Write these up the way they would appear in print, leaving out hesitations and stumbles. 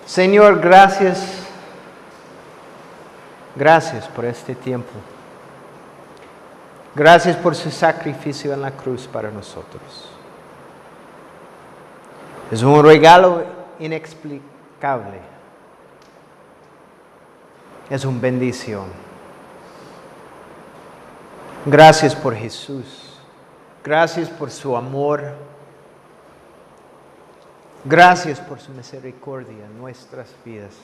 Señor, gracias. Gracias por este tiempo. Gracias por su sacrificio en la cruz para nosotros. Es un regalo inexplicable. Es una bendición. Gracias por Jesús. Gracias por su amor. Gracias por su misericordia en nuestras vidas.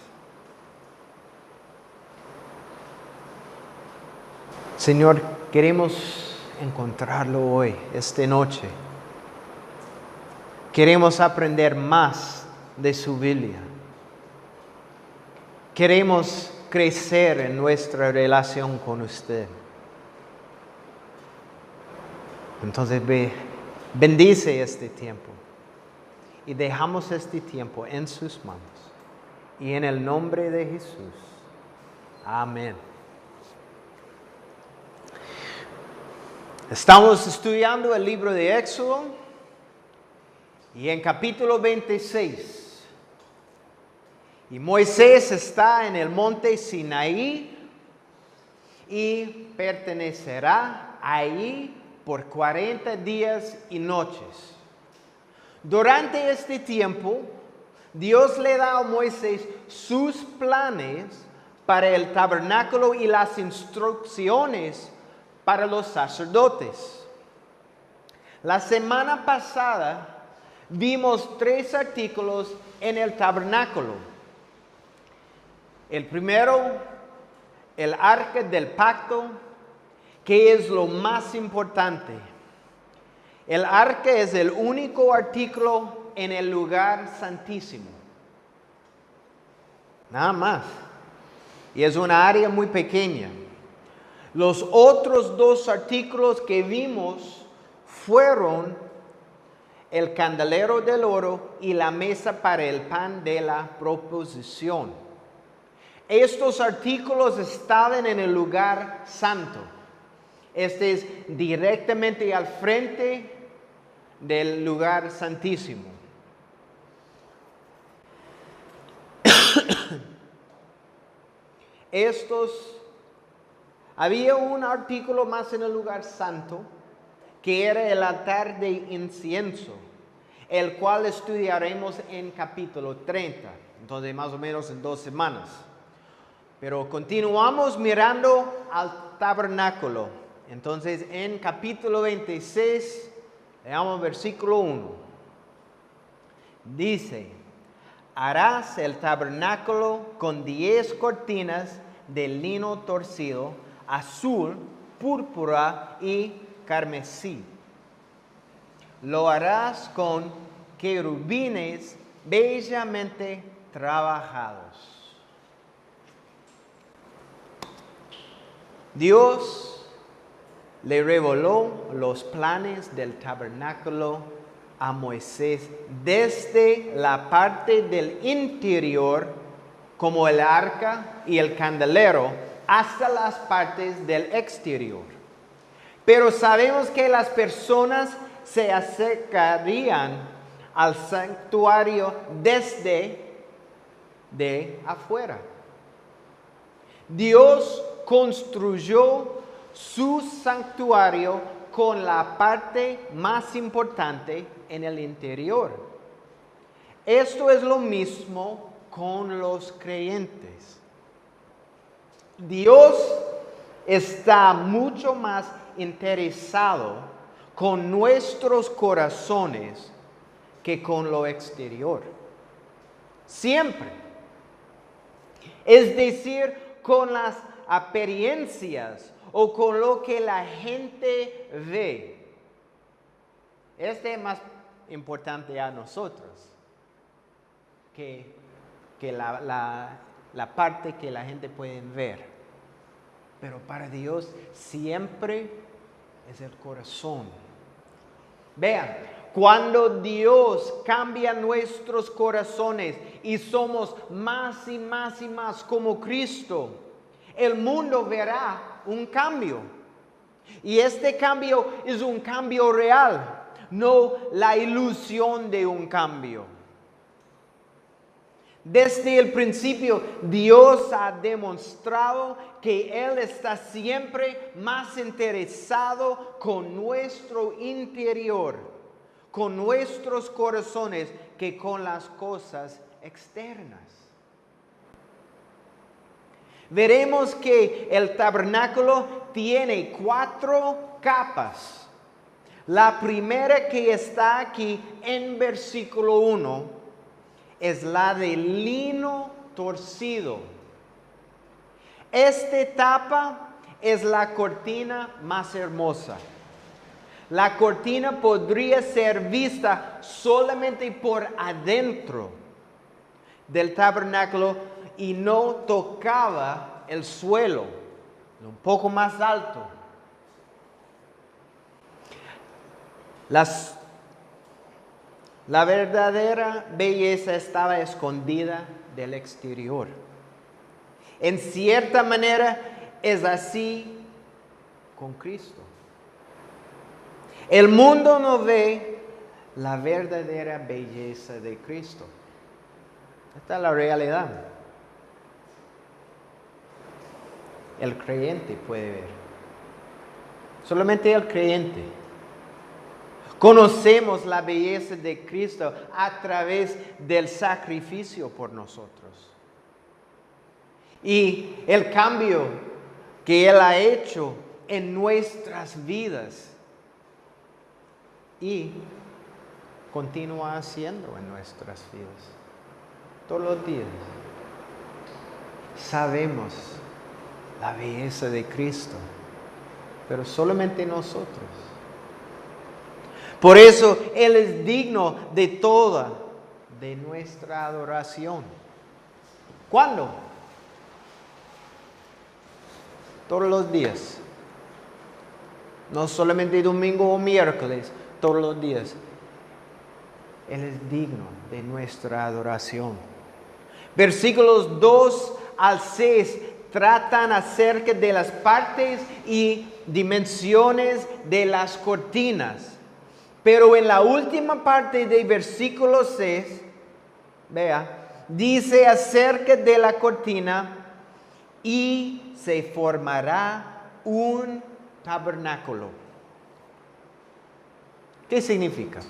Señor, queremos encontrarlo hoy, esta noche. Queremos aprender más de su Biblia. Queremos crecer en nuestra relación con usted. Entonces, bendice este tiempo. Y dejamos este tiempo en sus manos. Y en el nombre de Jesús. Amén. Estamos estudiando el libro de Éxodo. Y en capítulo 26. Y Moisés está en el monte Sinaí. Y permanecerá ahí por 40 días y noches. Durante este tiempo, Dios le da a Moisés sus planes para el tabernáculo y las instrucciones para los sacerdotes. La semana pasada vimos 3 artículos en el tabernáculo. El primero, el arca del pacto, que es lo más importante. El arca es el único artículo en el lugar santísimo. Nada más. Y es una área muy pequeña. Los otros 2 artículos que vimos fueron el candelero del oro y la mesa para el pan de la proposición. Estos artículos estaban en el lugar santo. Este es directamente al frente del lugar santísimo. Había un artículo más en el lugar santo, que era el altar de incienso, el cual estudiaremos en capítulo 30, entonces más o menos en 2 semanas. Pero continuamos mirando al tabernáculo. Entonces, en capítulo 26, leamos versículo 1. Dice, harás el tabernáculo con 10 cortinas de lino torcido, azul, púrpura y carmesí. Lo harás con querubines bellamente trabajados. Dios le reveló los planes del tabernáculo a Moisés desde la parte del interior, como el arca y el candelero, hasta las partes del exterior. Pero sabemos que las personas se acercarían al santuario desde de afuera. Dios construyó su santuario con la parte más importante en el interior. Esto es lo mismo con los creyentes. Dios está mucho más interesado con nuestros corazones que con lo exterior. Siempre. Es decir, con las apariencias o con lo que la gente ve. Este es más importante a nosotros que la parte que la gente puede ver. Pero para Dios siempre es el corazón. Vean, cuando Dios cambia nuestros corazones y somos más y más y más como Cristo, el mundo verá un cambio. Y este cambio es un cambio real, no la ilusión de un cambio. Desde el principio, Dios ha demostrado que Él está siempre más interesado con nuestro interior, con nuestros corazones, que con las cosas externas. Veremos que el tabernáculo tiene 4 capas. La primera que está aquí en versículo 1 es la de lino torcido. Esta tapa es la cortina más hermosa. La cortina podría ser vista solamente por adentro del tabernáculo y no tocaba el suelo, un poco más alto. La verdadera belleza estaba escondida del exterior. En cierta manera es así con Cristo. El mundo no ve la verdadera belleza de Cristo. Esta es la realidad. El creyente puede ver. Solamente el creyente. Conocemos la belleza de Cristo a través del sacrificio por nosotros. Y el cambio que Él ha hecho en nuestras vidas. Y continúa haciendo en nuestras vidas. Todos los días. Sabemos la belleza de Cristo, pero solamente nosotros. Por eso Él es digno de toda de nuestra adoración. ¿Cuándo? Todos los días. No solamente domingo o miércoles, todos los días. Él es digno de nuestra adoración. Versículos 2 al 6 tratan acerca de las partes y dimensiones de las cortinas. Pero en la última parte del versículo 6, vea, dice acerca de la cortina: y se formará un tabernáculo. ¿Qué significa?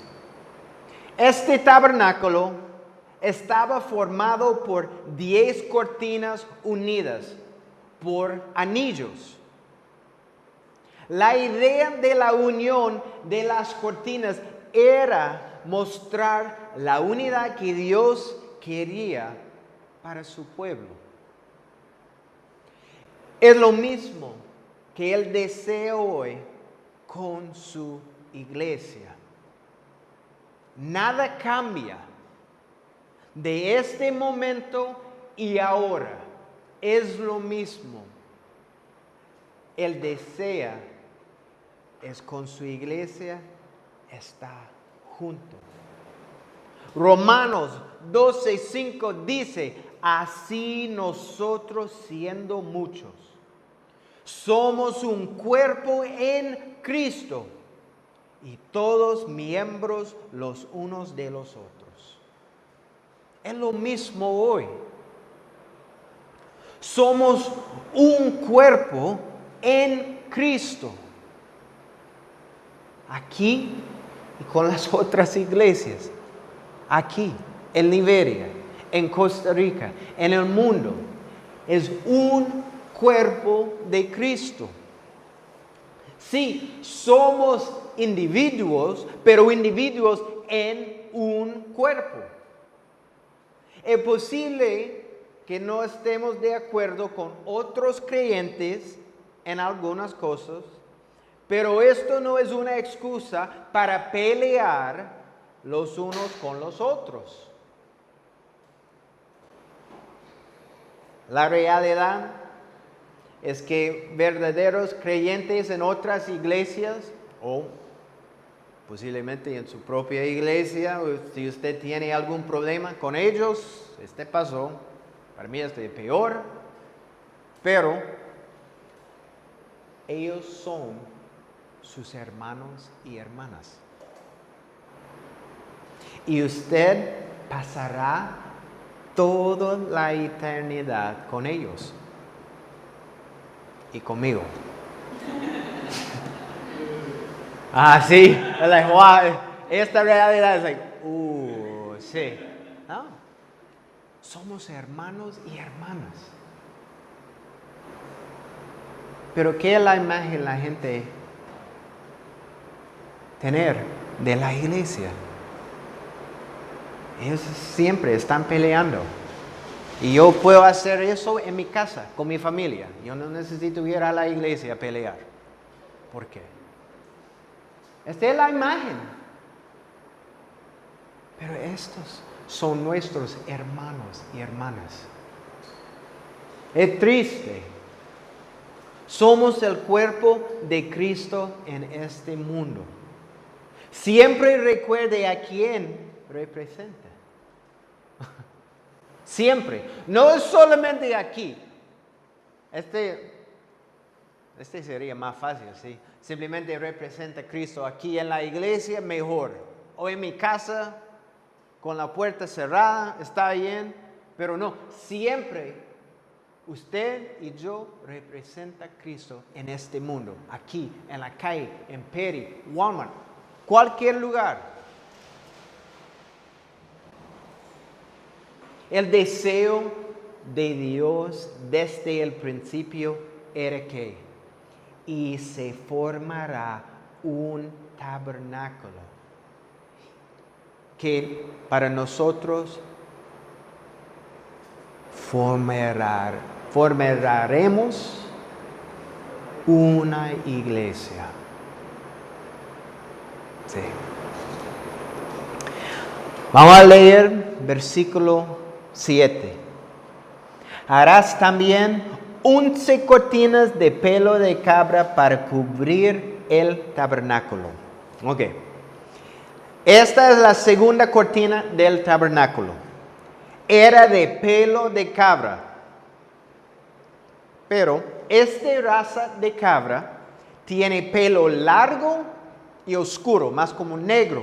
Este tabernáculo estaba formado por 10 cortinas unidas por anillos. La idea de la unión de las cortinas era mostrar la unidad que Dios quería para su pueblo. Es lo mismo que Él desea hoy con su iglesia. Nada cambia de este momento y ahora. Es lo mismo. Él desea es con su iglesia está junto. Romanos 12:5 dice: así nosotros, siendo muchos, somos un cuerpo en Cristo y todos miembros los unos de los otros. Es lo mismo hoy. Somos un cuerpo en Cristo. Aquí y con las otras iglesias. Aquí, en Liberia, en Costa Rica, en el mundo. Es un cuerpo de Cristo. Sí, somos individuos, pero individuos en un cuerpo. Es posible que no estemos de acuerdo con otros creyentes en algunas cosas, pero esto no es una excusa para pelear los unos con los otros. La realidad es que verdaderos creyentes en otras iglesias, o posiblemente en su propia iglesia, o si usted tiene algún problema con ellos, pasó, para mí es peor, pero ellos son sus hermanos y hermanas. Y usted pasará toda la eternidad con ellos y conmigo. Sí, like, wow, esta realidad es like, sí. No, somos hermanos y hermanas. Pero ¿qué es la imagen la gente tener de la iglesia? Ellos siempre están peleando. Y yo puedo hacer eso en mi casa, con mi familia. Yo no necesito ir a la iglesia a pelear. ¿Por qué? Esta es la imagen. Pero estos son nuestros hermanos y hermanas. Es triste. Somos el cuerpo de Cristo en este mundo. Siempre recuerde a quién representa. Siempre. No es solamente aquí. Este sería más fácil, ¿sí? Simplemente representa a Cristo aquí en la iglesia, mejor. O en mi casa, con la puerta cerrada, está bien. Pero no, siempre usted y yo representa a Cristo en este mundo. Aquí, en la calle, en Perry, Walmart, cualquier lugar. El deseo de Dios desde el principio era que y se formará un tabernáculo que para nosotros formaremos una iglesia. Sí. Vamos a leer versículo 7. Harás también 11 cortinas de pelo de cabra para cubrir el tabernáculo. Ok. Esta es la segunda cortina del tabernáculo. Era de pelo de cabra. Pero esta raza de cabra tiene pelo largo y oscuro, más como negro.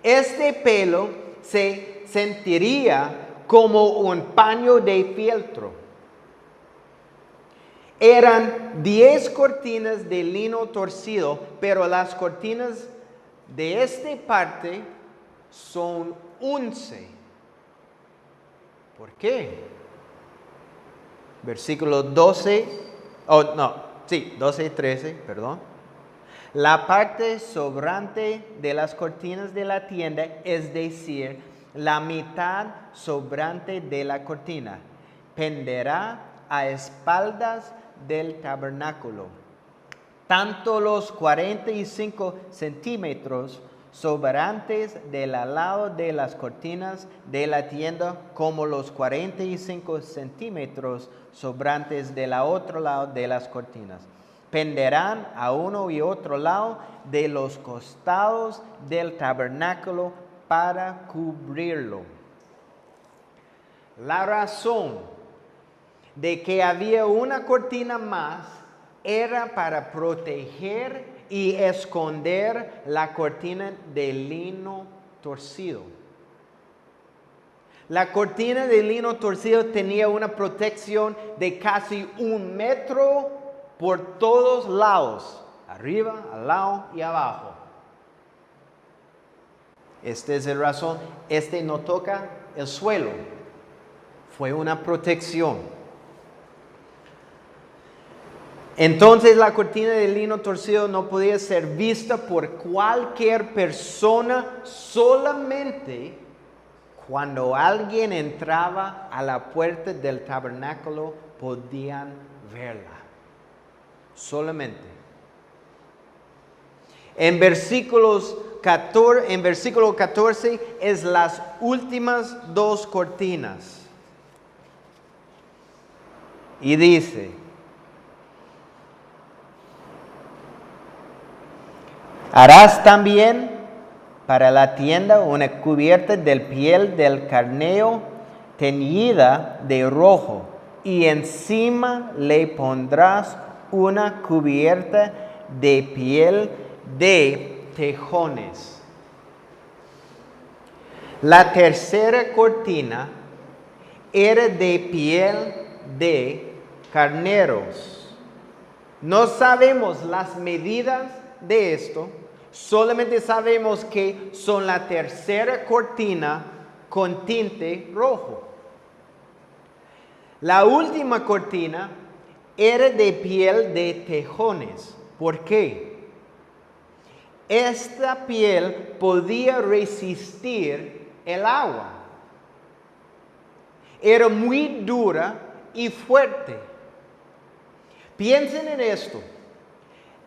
Este pelo se sentiría como un paño de fieltro. Eran 10 cortinas de lino torcido, pero las cortinas de esta parte son 11. ¿Por qué? Versículo 12 y 13, perdón. La parte sobrante de las cortinas de la tienda, es decir, la mitad sobrante de la cortina, penderá a espaldas del tabernáculo. Tanto los 45 centímetros sobrantes del lado de las cortinas de la tienda, como los 45 centímetros sobrantes del otro lado de las cortinas, penderán a uno y otro lado de los costados del tabernáculo para cubrirlo. La razón de que había una cortina más era para proteger y esconder la cortina de lino torcido. La cortina de lino torcido tenía una protección de casi 1 metro por todos lados, arriba, al lado y abajo. Esta es la razón. No toca el suelo. Fue una protección. Entonces la cortina de lino torcido no podía ser vista por cualquier persona, solamente cuando alguien entraba a la puerta del tabernáculo podían verla. Solamente. En versículo 14 es las últimas 2 cortinas. Y dice: harás también para la tienda una cubierta de piel del carnero teñida de rojo, y encima le pondrás una cubierta de piel de tejones. La tercera cortina era de piel de carneros. No sabemos las medidas de esto, solamente sabemos que son la tercera cortina con tinte rojo. La última cortina era de piel de tejones. ¿Por qué? Esta piel podía resistir el agua. Era muy dura y fuerte. Piensen en esto.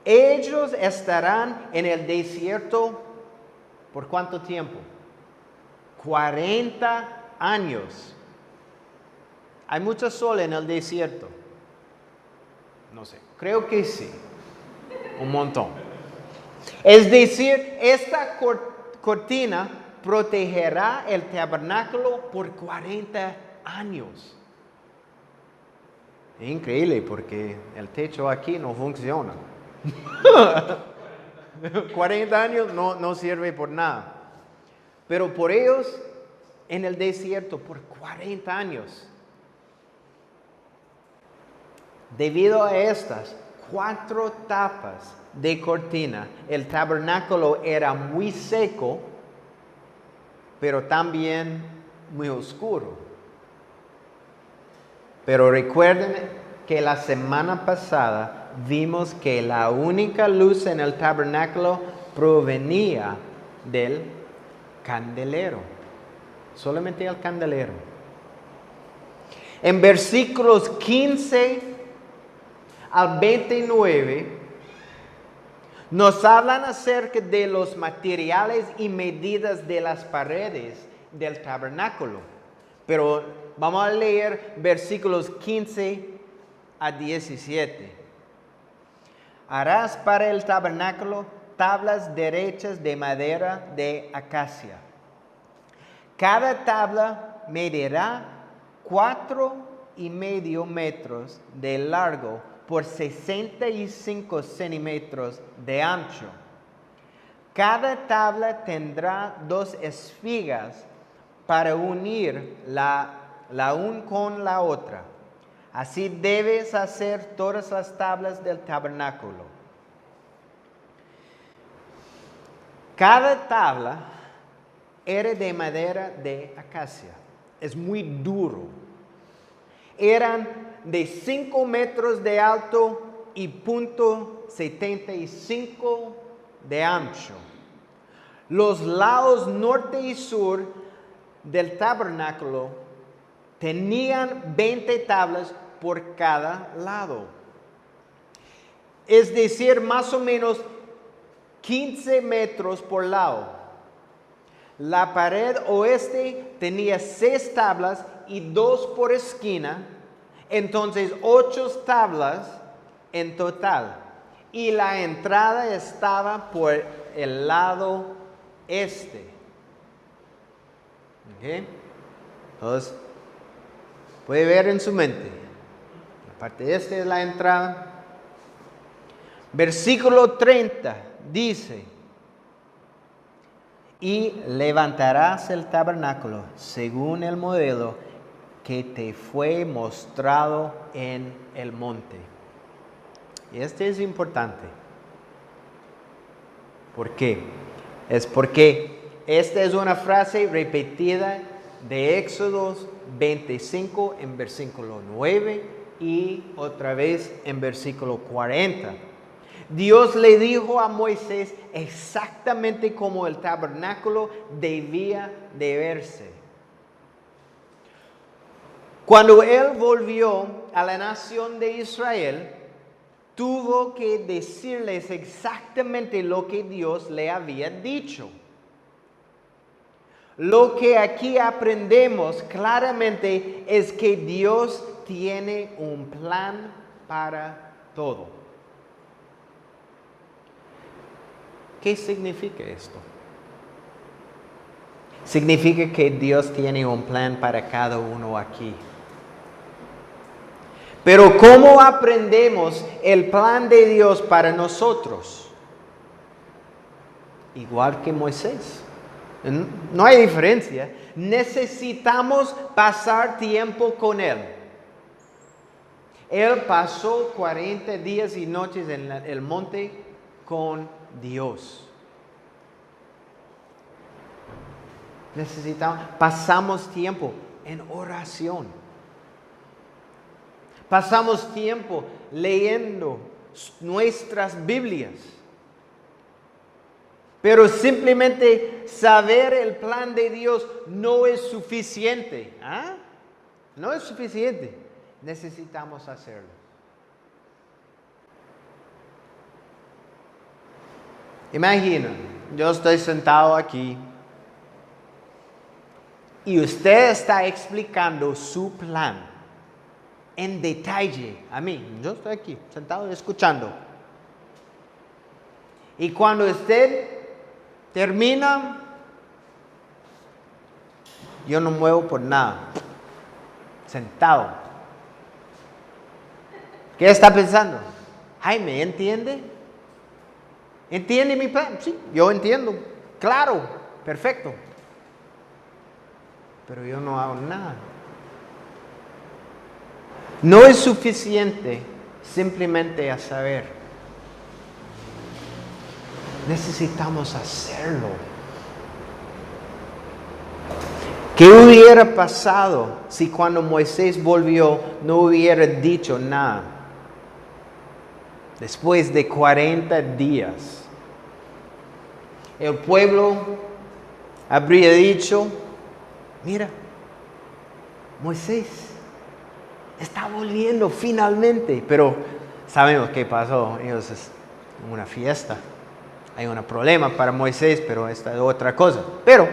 Ellos estarán en el desierto ¿por cuánto tiempo? 40 años. ¿Hay mucho sol en el desierto? No sé, creo que sí. Un montón. Es decir, esta cortina protegerá el tabernáculo por 40 años. Es increíble porque el techo aquí no funciona. 40 años no sirve por nada. Pero por ellos en el desierto por 40 años. Debido a estas 4 tapas de cortina, el tabernáculo era muy seco, pero también muy oscuro. Pero recuerden que la semana pasada vimos que la única luz en el tabernáculo provenía del candelero. Solamente el candelero. En versículos 15 al 29 nos hablan acerca de los materiales y medidas de las paredes del tabernáculo. Pero vamos a leer versículos 15 a 17. Harás para el tabernáculo tablas derechas de madera de acacia. Cada tabla medirá 4,5 metros de largo por 65 centímetros de ancho. Cada tabla tendrá 2 espigas para unir la una con la otra. Así debes hacer todas las tablas del tabernáculo. Cada tabla era de madera de acacia. Es muy duro. Eran de 5 metros de alto y 0,75 de ancho. Los lados norte y sur del tabernáculo tenían 20 tablas por cada lado. Es decir, más o menos 15 metros por lado. La pared oeste tenía 6 tablas y 2 por esquina, entonces 8 tablas en total. Y la entrada estaba por el lado este. ¿Okay? Entonces, puede ver en su mente. La parte este es la entrada. Versículo 30 dice: y levantarás el tabernáculo según el modelo que te fue mostrado en el monte. Y este es importante. ¿Por qué? Es porque esta es una frase repetida de Éxodo 25 en versículo 9 y otra vez en versículo 40. Dios le dijo a Moisés exactamente cómo el tabernáculo debía de verse. Cuando él volvió a la nación de Israel, tuvo que decirles exactamente lo que Dios le había dicho. Lo que aquí aprendemos claramente es que Dios tiene un plan para todo. ¿Qué significa esto? Significa que Dios tiene un plan para cada uno aquí. Pero ¿cómo aprendemos el plan de Dios para nosotros? Igual que Moisés. No hay diferencia. Necesitamos pasar tiempo con Él. Él pasó 40 días y noches en el monte con Dios. Pasamos tiempo en oración. Pasamos tiempo leyendo nuestras Biblias. Pero simplemente saber el plan de Dios no es suficiente. ¿Ah? No es suficiente. Necesitamos hacerlo. Imagina, yo estoy sentado aquí y usted está explicando su plan en detalle a mí. Yo estoy aquí, sentado escuchando. Y cuando usted termina, yo no muevo por nada, sentado. ¿Qué está pensando? Jaime, ¿entiende? ¿Entiende mi plan? Sí, yo entiendo. Claro, perfecto. Pero yo no hago nada. No es suficiente simplemente a saber. Necesitamos hacerlo. ¿Qué hubiera pasado si cuando Moisés volvió no hubiera dicho nada? Después de 40 días, el pueblo habría dicho, mira, Moisés está volviendo finalmente. Pero sabemos qué pasó. Ellos es una fiesta. Hay un problema para Moisés, pero esta es otra cosa. Pero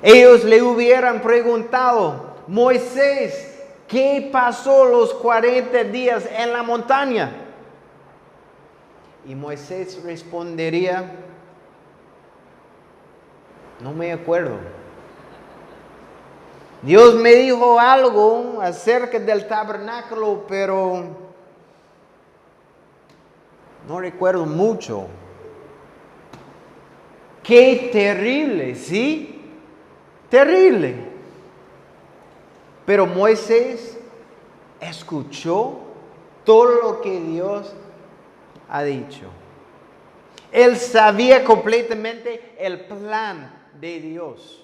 ellos le hubieran preguntado, Moisés, ¿qué pasó los 40 días en la montaña? Y Moisés respondería, no me acuerdo. Dios me dijo algo acerca del tabernáculo, pero no recuerdo mucho. Qué terrible, ¿sí? Terrible. Pero Moisés escuchó todo lo que Dios ha dicho. Él sabía completamente el plan de Dios.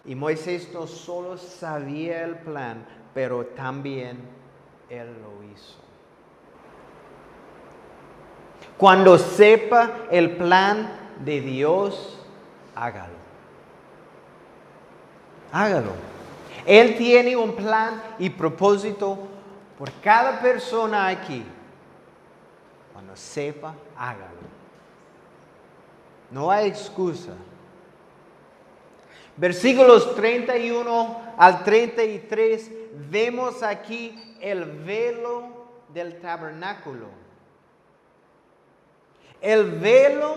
Y Moisés no solo sabía el plan, pero también él lo hizo. Cuando sepa el plan de Dios, hágalo. Hágalo. Él tiene un plan y propósito por cada persona aquí. Cuando sepa, hágalo. No hay excusa. Versículos 31 al 33, vemos aquí el velo del tabernáculo. El velo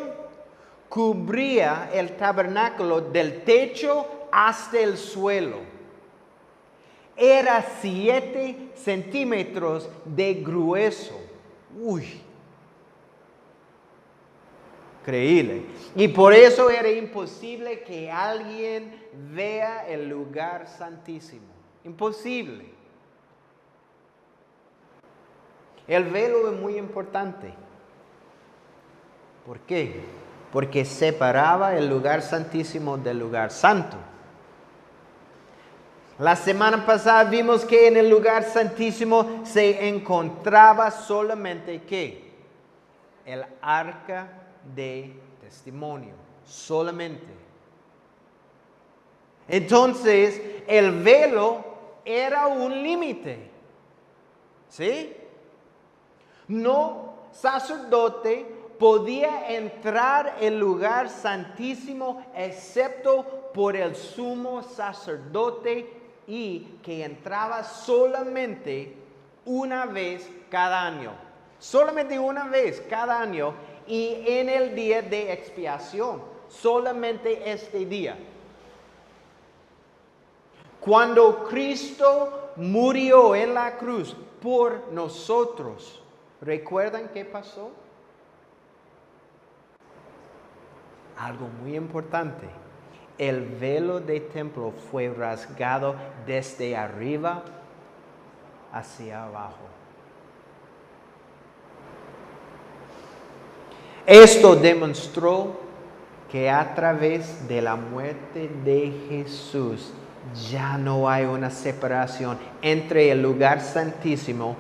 cubría el tabernáculo del techo hasta el suelo. Era 7 centímetros de grueso. Uy. Increíble. Y por eso era imposible que alguien vea el lugar santísimo. Imposible. El velo es muy importante. ¿Por qué? Porque separaba el lugar santísimo del lugar santo. La semana pasada vimos que en el lugar santísimo se encontraba solamente ¿qué? El arca de testimonio, solamente. Entonces, el velo era un límite. ¿Sí? No sacerdote podía entrar el lugar santísimo excepto por el sumo sacerdote y que entraba solamente una vez cada año. Solamente una vez cada año y en el día de expiación. Solamente este día. Cuando Cristo murió en la cruz por nosotros, ¿recuerdan qué pasó? algo muy importante. El velo del templo fue rasgado desde arriba hacia abajo. Esto demostró que a través de la muerte de Jesús ya no hay una separación entre el lugar santísimo,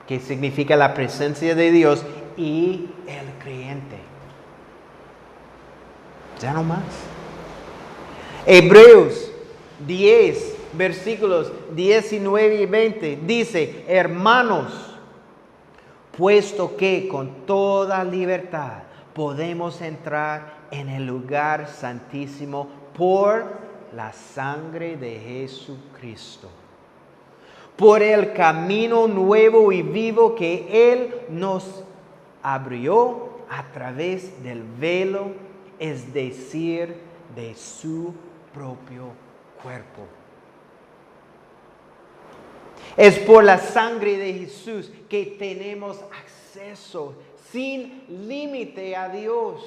que significa la presencia de Dios, y el creyente. Ya no más. Hebreos 10, versículos 19 y 20 dice: hermanos, puesto que con toda libertad podemos entrar en el lugar santísimo por la sangre de Jesucristo, por el camino nuevo y vivo que Él nos abrió a través del velo, es decir, de su propio cuerpo. Es por la sangre de Jesús que tenemos acceso sin límite a Dios.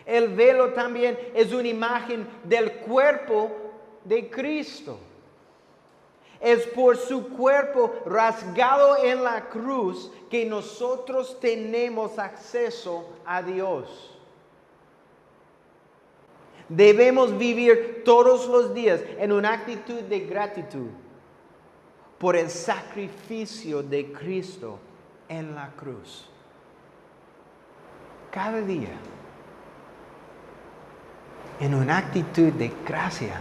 El velo también es una imagen del cuerpo de Cristo. Es por su cuerpo rasgado en la cruz que nosotros tenemos acceso a Dios. Debemos vivir todos los días en una actitud de gratitud por el sacrificio de Cristo en la cruz. Cada día, en una actitud de gracia.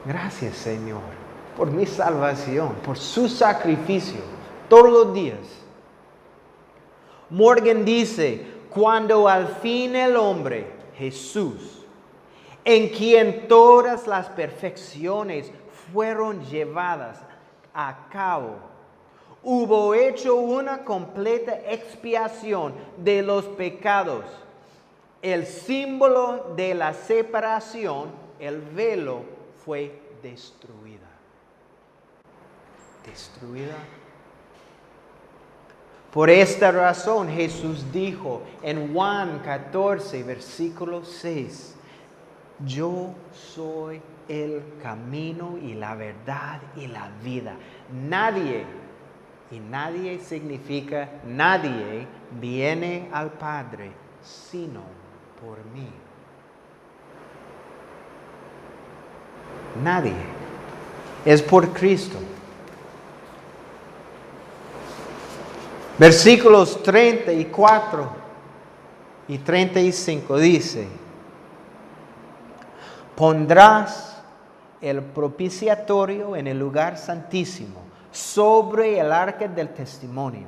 Gracias, Señor, por mi salvación, por su sacrificio, todos los días. Morgan dice: cuando al fin el hombre, Jesús, en quien todas las perfecciones fueron llevadas a cabo, hubo hecho una completa expiación de los pecados, el símbolo de la separación, el velo, fue destruida. Destruida. Por esta razón Jesús dijo en Juan 14, versículo 6, yo soy el camino y la verdad y la vida. Nadie, y nadie significa nadie, viene al Padre sino por mí. Nadie. Es por Cristo. Versículos 34 y 35 dice: pondrás el propiciatorio en el lugar santísimo, sobre el arca del testimonio.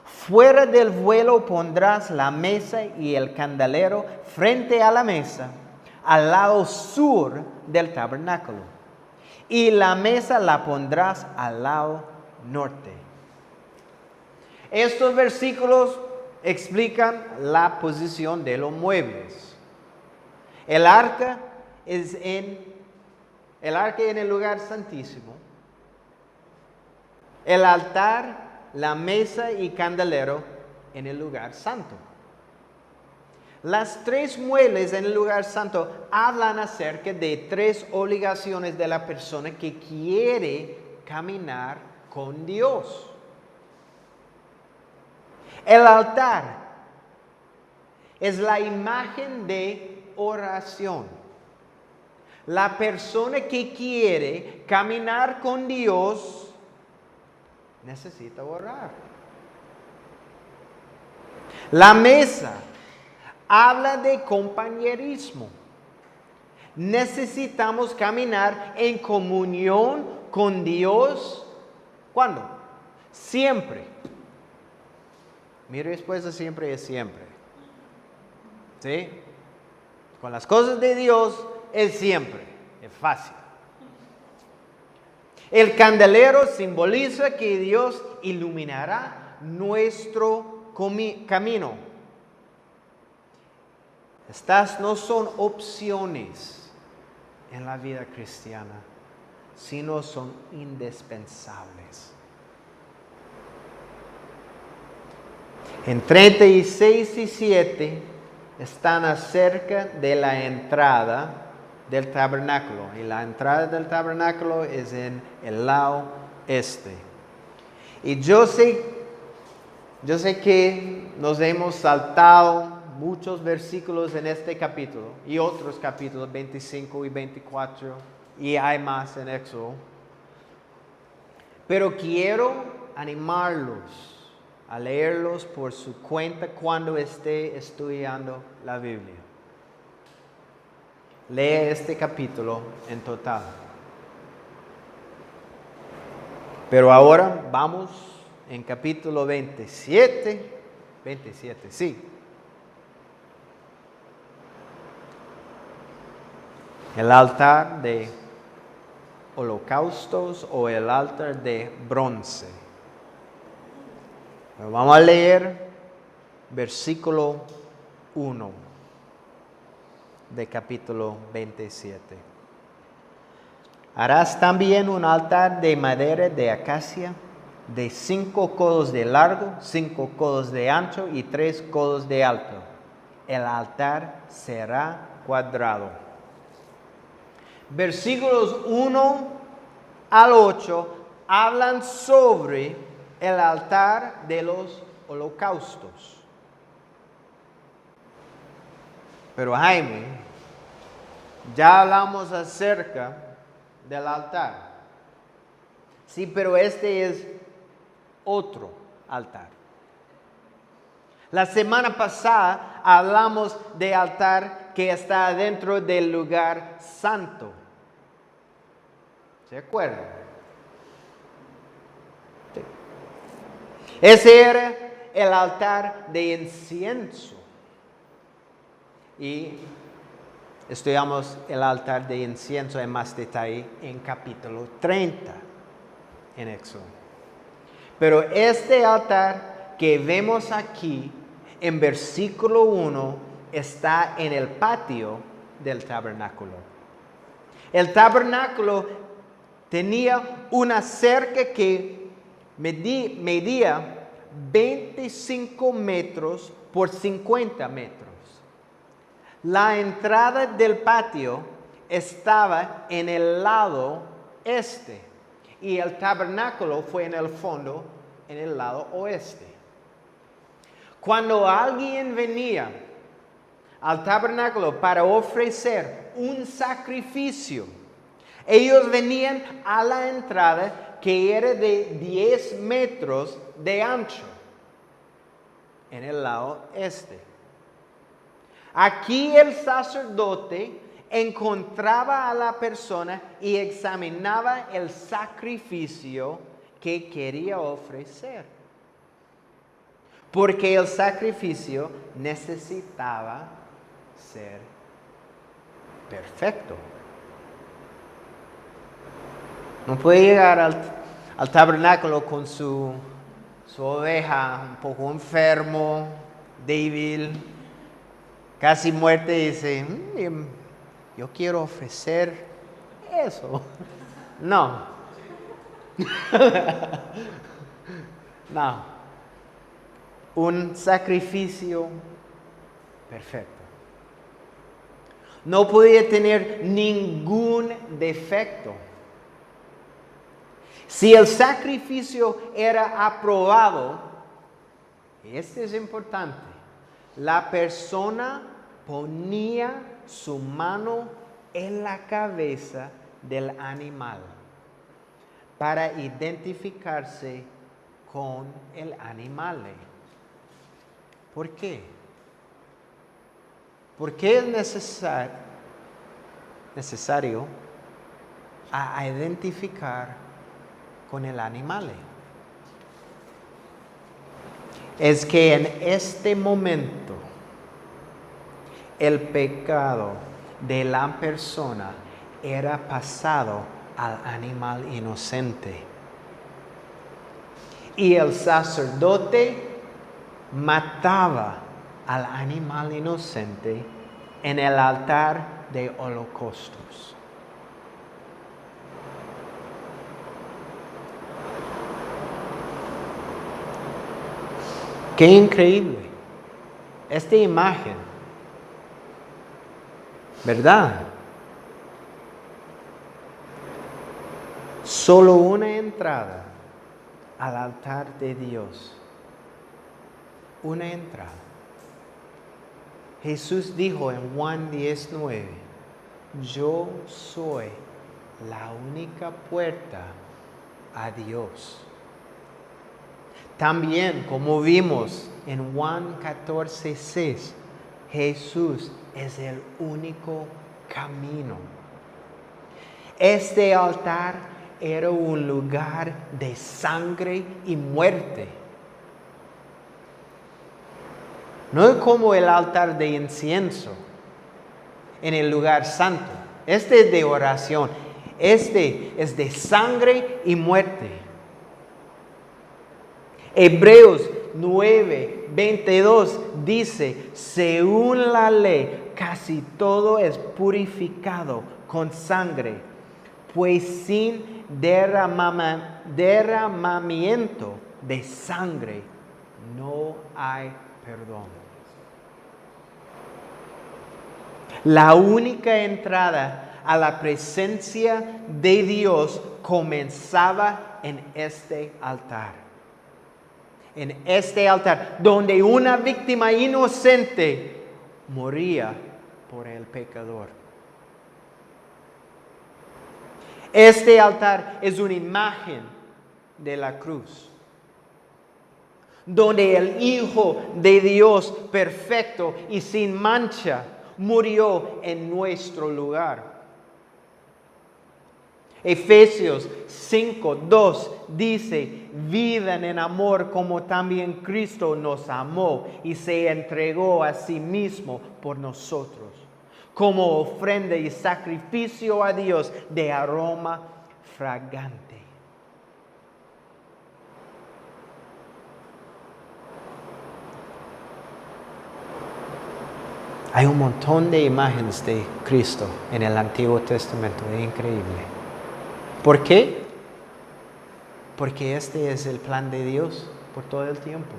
Fuera del velo pondrás la mesa y el candelero frente a la mesa, al lado sur del tabernáculo. Y la mesa la pondrás al lado norte. Estos versículos explican la posición de los muebles. El arca en el lugar santísimo. El altar, la mesa y candelero en el lugar santo. Las tres muebles en el lugar santo hablan acerca de tres obligaciones de la persona que quiere caminar con Dios. El altar es la imagen de oración. La persona que quiere caminar con Dios necesita orar. La mesa habla de compañerismo. Necesitamos caminar en comunión con Dios. ¿Cuándo? Siempre. Mi respuesta siempre es siempre. ¿Sí? Con las cosas de Dios es siempre. Es fácil. El candelero simboliza que Dios iluminará nuestro camino. Estas no son opciones en la vida cristiana, sino son indispensables. En 36 y 7 están acerca de la entrada del tabernáculo. Y la entrada del tabernáculo es en el lado este. Y yo sé que nos hemos saltado muchos versículos en este capítulo y otros capítulos 25 y 24 y hay más en Éxodo. Pero quiero animarlos a leerlos por su cuenta cuando esté estudiando la Biblia. Lee este capítulo en total. Pero ahora vamos en capítulo 27, sí. El altar de holocaustos o el altar de bronce. Pero vamos a leer versículo 1 de capítulo 27. Harás también un altar de madera de acacia, de 5 codos de largo, 5 codos de ancho y 3 codos de alto. El altar será cuadrado. Versículos 1 al 8 hablan sobre el altar de los holocaustos. Pero Jaime, ya hablamos acerca del altar. Sí, pero este es otro altar. La semana pasada hablamos del altar que está dentro del lugar santo. ¿Se acuerdan? Sí. Ese era el altar de incienso. Y estudiamos el altar de incienso en más detalle en capítulo 30 en Éxodo. Pero este altar que vemos aquí en versículo 1 está en el patio del tabernáculo. El tabernáculo tenía una cerca que medía 25 metros por 50 metros. La entrada del patio estaba en el lado este y el tabernáculo fue en el fondo, en el lado oeste. Cuando alguien venía al tabernáculo para ofrecer un sacrificio, ellos venían a la entrada que era de 10 metros de ancho en el lado este. Aquí el sacerdote encontraba a la persona y examinaba el sacrificio que quería ofrecer. Porque el sacrificio necesitaba ser perfecto. No puede llegar al tabernáculo con su oveja un poco enfermo, débil, casi muerte, y dice, yo quiero ofrecer eso. No. No. Un sacrificio perfecto. No podía tener ningún defecto. Si el sacrificio era aprobado, y esto es importante, la persona ponía su mano en la cabeza del animal para identificarse con el animal. ¿Por qué? ¿Por qué es necesario identificar con el animal? Es que en este momento el pecado de la persona era pasado al animal inocente. Y el sacerdote mataba al animal inocente en el altar de holocaustos. Qué increíble esta imagen, ¿verdad? Solo una entrada al altar de Dios. Una entrada. Jesús dijo en Juan 19, yo soy la única puerta a Dios. También, como vimos en Juan 14:6, Jesús es el único camino. Este altar era un lugar de sangre y muerte. No es como el altar de incienso en el lugar santo. Este es de oración. Este es de sangre y muerte. Hebreos 9:22 dice, según la ley, casi todo es purificado con sangre, pues sin derramamiento de sangre no hay perdón. La única entrada a la presencia de Dios comenzaba en este altar. En este altar, donde una víctima inocente moría por el pecador. Este altar es una imagen de la cruz, donde el Hijo de Dios perfecto y sin mancha murió en nuestro lugar. Efesios 5:2 dice, vivan en amor como también Cristo nos amó y se entregó a sí mismo por nosotros, como ofrenda y sacrificio a Dios de aroma fragante. Hay un montón de imágenes de Cristo en el Antiguo Testamento, es increíble. ¿Por qué? Porque este es el plan de Dios por todo el tiempo.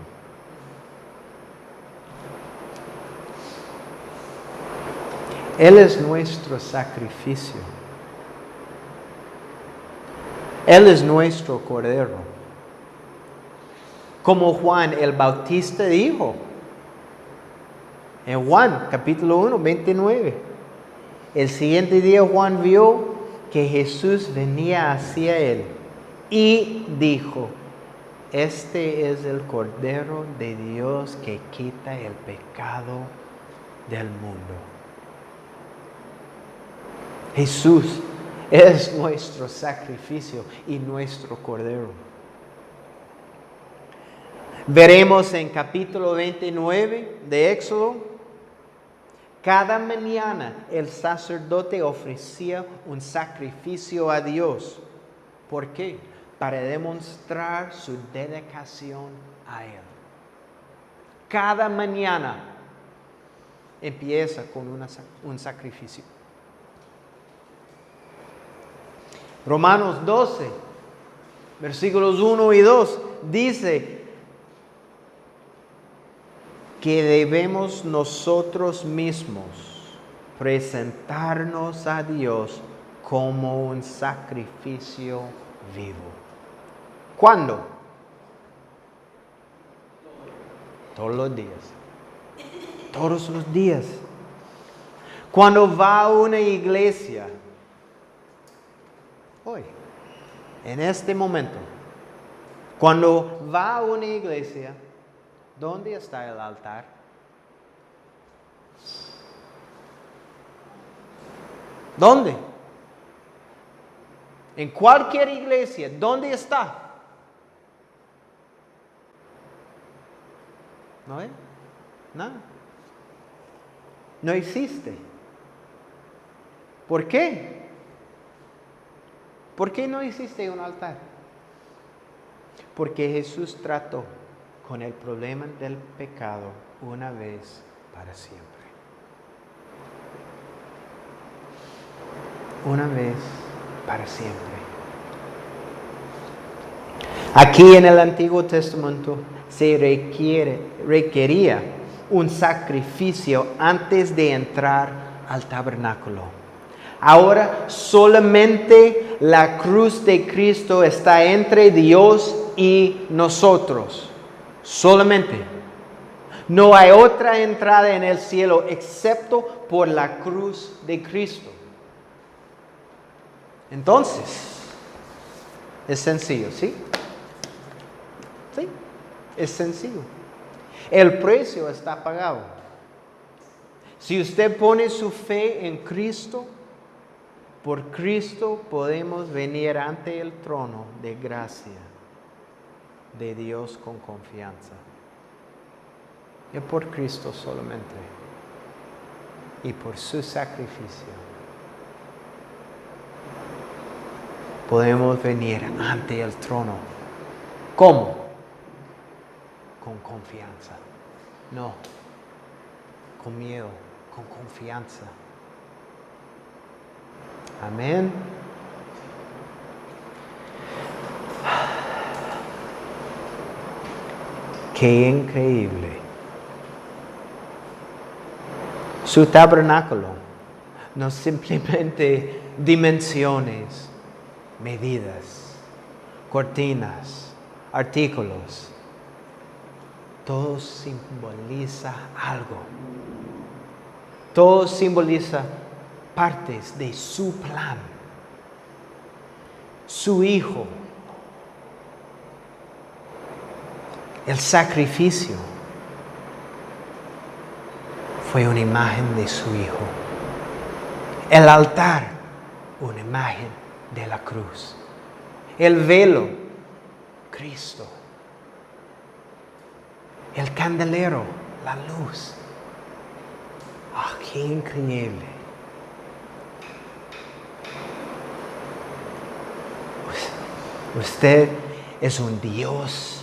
Él es nuestro sacrificio. Él es nuestro Cordero. Como Juan el Bautista dijo, en Juan capítulo 1, 29. El siguiente día Juan vio que Jesús venía hacia él y dijo, este es el Cordero de Dios que quita el pecado del mundo. Jesús es nuestro sacrificio y nuestro Cordero. Veremos en capítulo 29 de Éxodo. Cada mañana el sacerdote ofrecía un sacrificio a Dios. ¿Por qué? Para demostrar su dedicación a Él. Cada mañana empieza con un sacrificio. Romanos 12, versículos 1 y 2, dice que debemos nosotros mismos presentarnos a Dios como un sacrificio vivo. ¿Cuándo? Todos los días. Todos los días. Cuando va a una iglesia, hoy, en este momento, cuando va a una iglesia, ¿dónde está el altar? ¿Dónde? En cualquier iglesia, ¿dónde está? ¿No es? Nada. No existe. ¿Por qué? ¿Por qué no existe un altar? Porque Jesús trató con el problema del pecado una vez para siempre. Una vez para siempre. Aquí en el Antiguo Testamento se requería un sacrificio antes de entrar al tabernáculo. Ahora solamente la cruz de Cristo está entre Dios y nosotros. Solamente. No hay otra entrada en el cielo excepto por la cruz de Cristo. Entonces, es sencillo, ¿sí? Sí, es sencillo. El precio está pagado. Si usted pone su fe en Cristo, por Cristo podemos venir ante el trono de gracia de Dios con confianza. Y por Cristo solamente. Y por su sacrificio. Podemos venir ante el trono. ¿Cómo? Con confianza. No, con miedo, con confianza. Amén. Qué increíble. Su tabernáculo no simplemente dimensiones, medidas, cortinas, artículos. Todo simboliza algo. Todo simboliza partes de su plan. Su Hijo. El sacrificio fue una imagen de su Hijo. El altar, una imagen de la cruz. El velo, Cristo. El candelero, la luz. ¡Ah, qué increíble! Usted es un Dios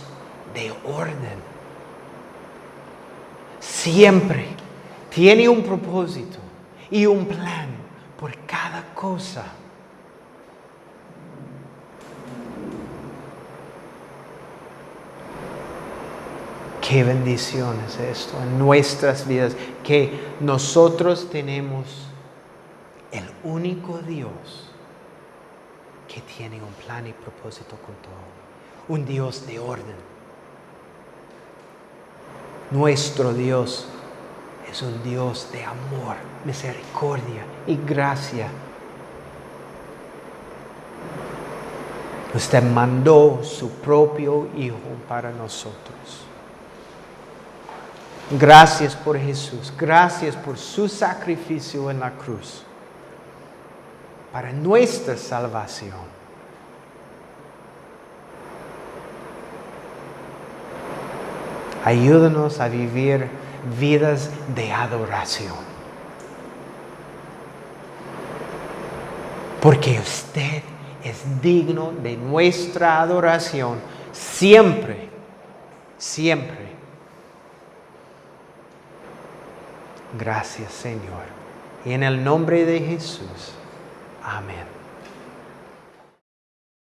de orden. Siempre tiene un propósito y un plan por cada cosa. Qué bendición es esto en nuestras vidas, que nosotros tenemos el único Dios que tiene un plan y propósito con todo. Un Dios de orden. Nuestro Dios es un Dios de amor, misericordia y gracia. Usted mandó su propio Hijo para nosotros. Gracias por Jesús. Gracias por su sacrificio en la cruz. Para nuestra salvación. Ayúdanos a vivir vidas de adoración. Porque usted es digno de nuestra adoración siempre, siempre. Gracias, Señor. Y en el nombre de Jesús. Amén.